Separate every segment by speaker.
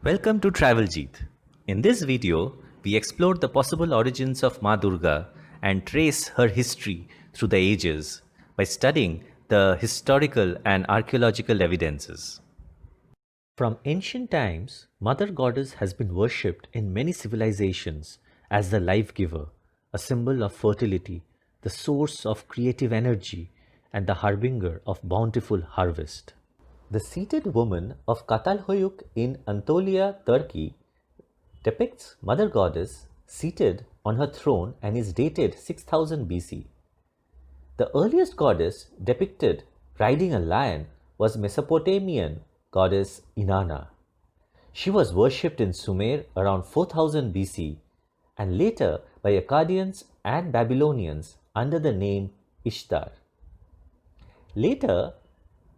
Speaker 1: Welcome to Travel Jeet. In this video, we explore the possible origins of Ma Durga and trace her history through the ages by studying the historical and archaeological evidences. From ancient times, Mother Goddess has been worshipped in many civilizations as the life giver, a symbol of fertility, the source of creative energy, and the harbinger of bountiful harvest. The seated woman of CatalHoyuk in Anatolia, Turkey, depicts Mother Goddess seated on her throne and is dated 6000 BC. The earliest goddess depicted riding a lion was Mesopotamian goddess Inanna. She was worshipped in Sumer around 4000 BC and later by Akkadians and Babylonians under the name Ishtar. Later,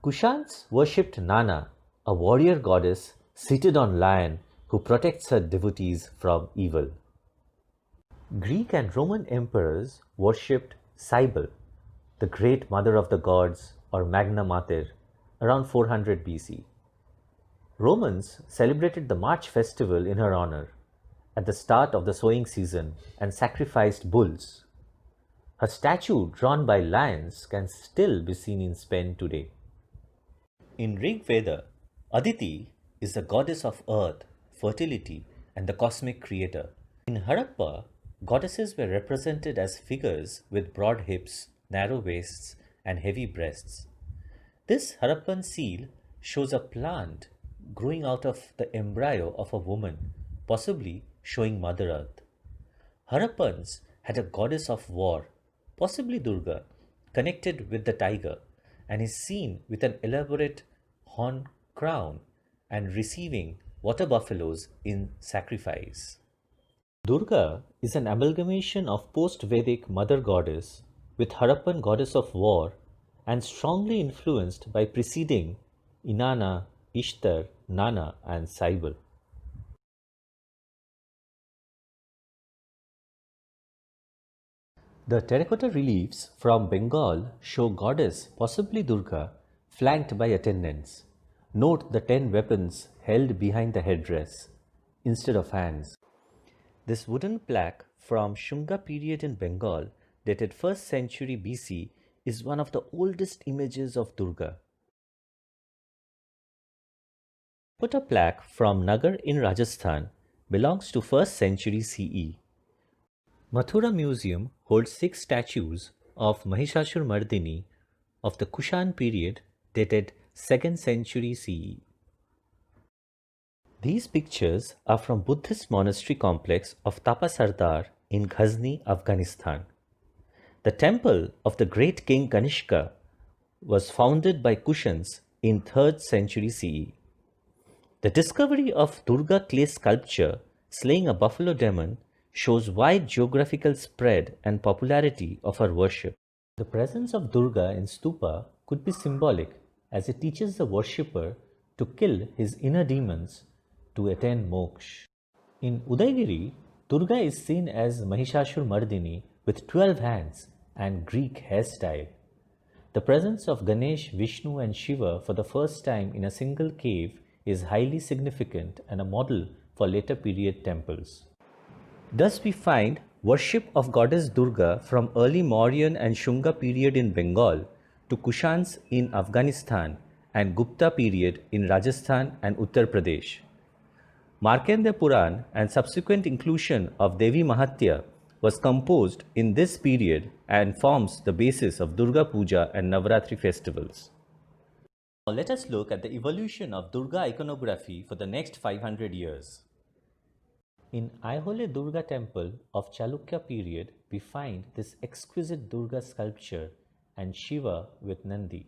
Speaker 1: Kushans worshipped Nana, a warrior goddess seated on lion who protects her devotees from evil. Greek and Roman emperors worshipped Cybele, the great mother of the gods or Magna Mater, around 400 BC. Romans celebrated the March festival in her honor at the start of the sowing season and sacrificed bulls. Her statue drawn by lions can still be seen in Spain today. In Rig Veda, Aditi is the goddess of earth, fertility, and the cosmic creator. In Harappa, goddesses were represented as figures with broad hips, narrow waists, and heavy breasts. This Harappan seal shows a plant growing out of the embryo of a woman, possibly showing Mother Earth. Harappans had a goddess of war, possibly Durga, connected with the tiger, and is seen with an elaborate horn crown and receiving water buffaloes in sacrifice. Durga is an amalgamation of post-Vedic mother goddess with Harappan goddess of war and strongly influenced by preceding Inanna, Ishtar, Nana and Cybele. The terracotta reliefs from Bengal show goddess, possibly Durga, flanked by attendants. Note the 10 weapons held behind the headdress instead of hands. This wooden plaque from Shunga period in Bengal, dated 1st century BC, is one of the oldest images of Durga. Terracotta plaque from Nagar in Rajasthan belongs to 1st century CE. Mathura Museum holds 6 statues of Mahishasurmardini of the Kushan period dated 2nd century CE. These pictures are from Buddhist monastery complex of Tapa Sardar in Ghazni, Afghanistan. The temple of the great king Kanishka was founded by Kushans in 3rd century CE. The discovery of Durga clay sculpture slaying a buffalo demon shows wide geographical spread and popularity of her worship. The presence of Durga in stupa could be symbolic as it teaches the worshipper to kill his inner demons to attain moksha. In Udaigiri, Durga is seen as Mahishasurmardini with 12 hands and Greek hairstyle. The presence of Ganesh, Vishnu and Shiva for the first time in a single cave is highly significant and a model for later period temples. Thus we find worship of goddess Durga from early Mauryan and Shunga period in Bengal to Kushans in Afghanistan and Gupta period in Rajasthan and Uttar Pradesh. Markandeya Puran and subsequent inclusion of Devi Mahatya was composed in this period and forms the basis of Durga Puja and Navratri festivals. Now let us look at the evolution of Durga iconography for the next 500 years. In Aihole Durga temple of Chalukya period, we find this exquisite Durga sculpture and Shiva with Nandi.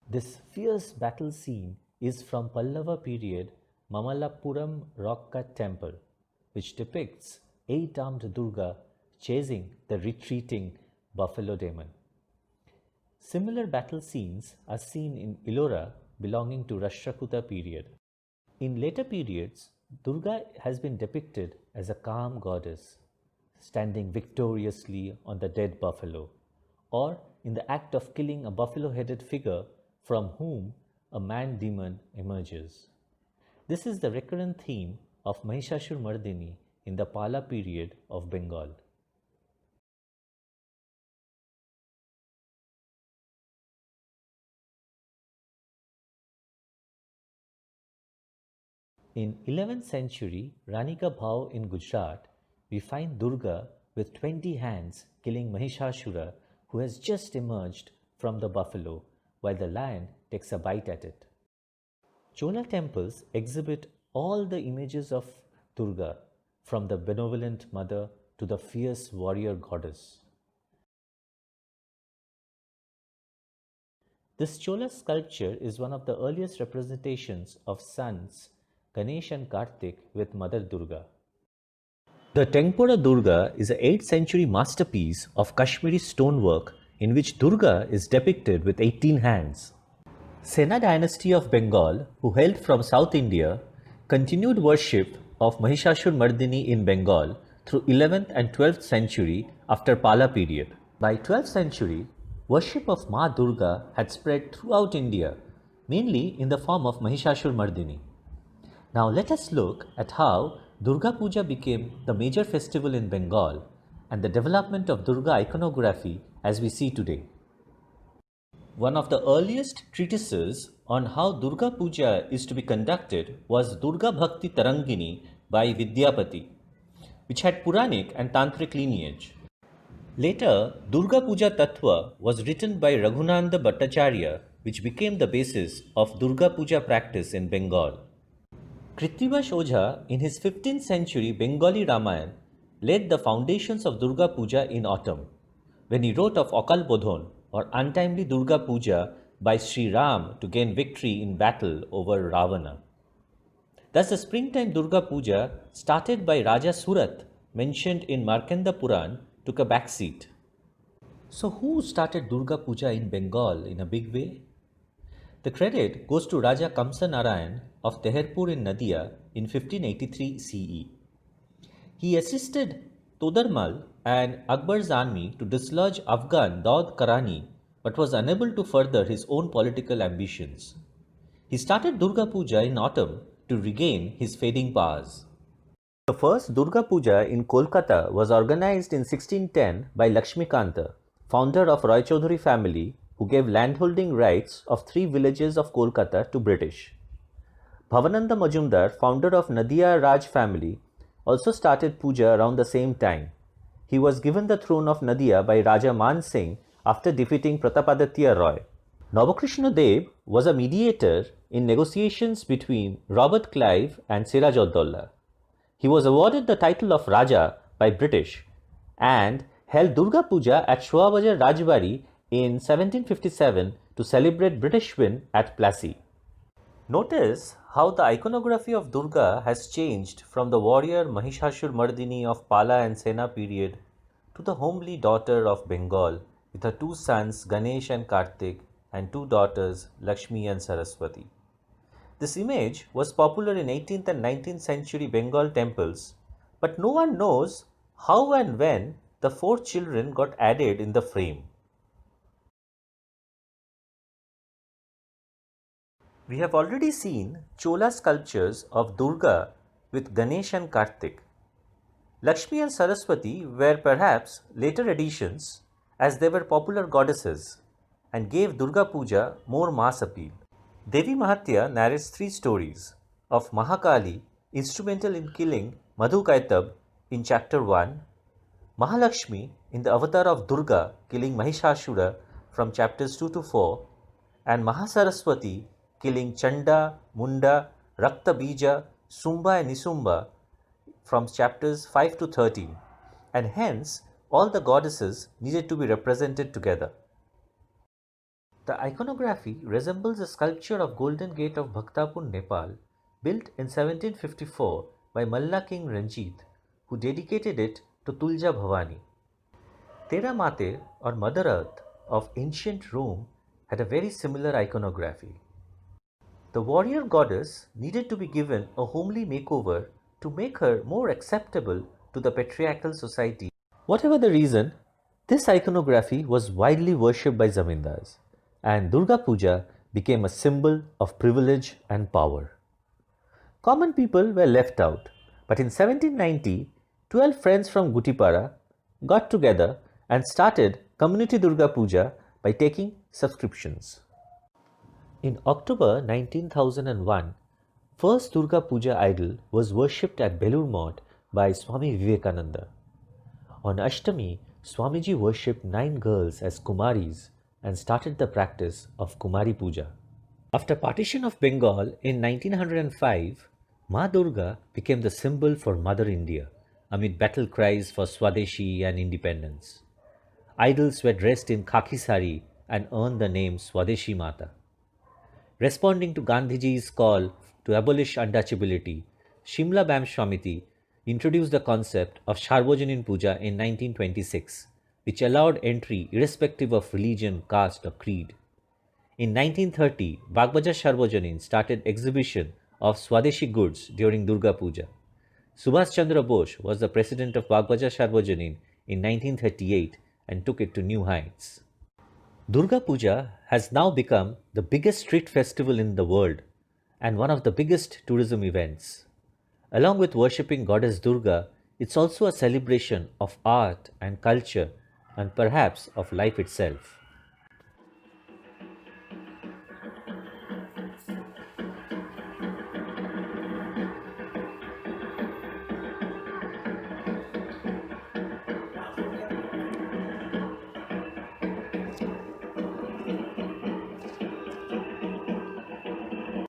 Speaker 1: This fierce battle scene is from Pallava period Mamallapuram rock cut temple, which depicts 8-armed Durga chasing the retreating buffalo demon. Similar battle scenes are seen in Ellora belonging to Rashtrakuta period. In later periods, Durga has been depicted as a calm goddess, standing victoriously on the dead buffalo, or in the act of killing a buffalo-headed figure from whom a man-demon emerges. This is the recurrent theme of Mahishasurmardini in the Pala period of Bengal. In 11th century Ranika Bhav in Gujarat, we find Durga with 20 hands killing Mahishasura, who has just emerged from the buffalo while the lion takes a bite at it. Chola temples exhibit all the images of Durga, from the benevolent mother to the fierce warrior goddess. This Chola sculpture is one of the earliest representations of sons Ganesh and Kartik with Mother Durga. The Tengpora Durga is an 8th century masterpiece of Kashmiri stonework in which Durga is depicted with 18 hands. Sena dynasty of Bengal, who hailed from South India, continued worship of Mahishasur-mardini in Bengal through 11th and 12th century after Pala period. By 12th century, worship of Ma Durga had spread throughout India, mainly in the form of Mahishasur-mardini. Now let us look at how Durga Puja became the major festival in Bengal and the development of Durga iconography as we see today. One of the earliest treatises on how Durga Puja is to be conducted was Durga Bhakti Tarangini by Vidyapati, which had Puranic and Tantric lineage. Later, Durga Puja Tattva was written by Raghunanda Bhattacharya, which became the basis of Durga Puja practice in Bengal. Krittivash Ojha, in his 15th century Bengali Ramayana, laid the foundations of Durga Puja in autumn, when he wrote of Akal Bodhon, or untimely Durga Puja by Sri Ram to gain victory in battle over Ravana. Thus the springtime Durga Puja, started by Raja Surat, mentioned in Markanda Puran, took a backseat. So who started Durga Puja in Bengal in a big way? The credit goes to Raja Kamsa Narayan of Teherpur in Nadia in 1583 CE. He assisted Todarmal and Akbar's army to dislodge Afghan Daud Karani, but was unable to further his own political ambitions. He started Durga Puja in autumn to regain his fading powers. The first Durga Puja in Kolkata was organized in 1610 by Lakshmikanta, founder of Roy Chaudhary family, who gave landholding rights of 3 villages of Kolkata to British. Bhavananda Majumdar, founder of Nadia Raj family, also started puja around the same time. He was given the throne of Nadia by Raja Man Singh after defeating Pratapaditya Roy. Navakrishna Dev was a mediator in negotiations between Robert Clive and Siraj ud-Daulah. He was awarded the title of Raja by British and held Durga Puja at Shoabajar Rajbari in 1757 to celebrate British win at Plassey. Notice how the iconography of Durga has changed from the warrior Mahishasur-mardini of Pala and Sena period to the homely daughter of Bengal with her 2 sons Ganesh and Kartik and 2 daughters Lakshmi and Saraswati. This image was popular in 18th and 19th century Bengal temples, but no one knows how and when the 4 children got added in the frame. We have already seen Chola sculptures of Durga with Ganesh and Kartik. Lakshmi and Saraswati were perhaps later additions as they were popular goddesses and gave Durga Puja more mass appeal. Devi Mahatya narrates 3 stories of Mahakali, instrumental in killing Madhukaitab in chapter 1, Mahalakshmi in the avatar of Durga killing Mahishasura from chapters 2 to 4, and Mahasaraswati killing Chanda, Munda, Rakta Bija, Sumba and Nisumba from chapters 5 to 13, and hence all the goddesses needed to be represented together. The iconography resembles a sculpture of Golden Gate of Bhaktapur, Nepal, built in 1754 by Malla King Ranjit, who dedicated it to Tulja Bhavani. Tera Mate, or Mother Earth, of ancient Rome had a very similar iconography. The warrior goddess needed to be given a homely makeover to make her more acceptable to the patriarchal society. Whatever the reason, this iconography was widely worshipped by zamindars, and Durga Puja became a symbol of privilege and power. Common people were left out, but in 1790, 12 friends from Gutipara got together and started Community Durga Puja by taking subscriptions. In October 1901, first Durga Puja idol was worshipped at Belur Mott by Swami Vivekananda. On Ashtami, Swamiji worshipped 9 girls as Kumaris and started the practice of Kumari Puja. After partition of Bengal in 1905, Ma Durga became the symbol for Mother India amid battle cries for Swadeshi and independence. Idols were dressed in khaki sari and earned the name Swadeshi Mata. Responding to Gandhiji's call to abolish untouchability, Shimla Bam Shwamiti introduced the concept of Sarvajanin Puja in 1926, which allowed entry irrespective of religion, caste, or creed. In 1930, Bagbajar Sarvajanin started exhibition of Swadeshi goods during Durga Puja. Subhash Chandra Bose was the president of Bagbajar Sarvajanin in 1938 and took it to new heights. Durga Puja has now become the biggest street festival in the world and one of the biggest tourism events. Along with worshipping goddess Durga, it's also a celebration of art and culture and perhaps of life itself.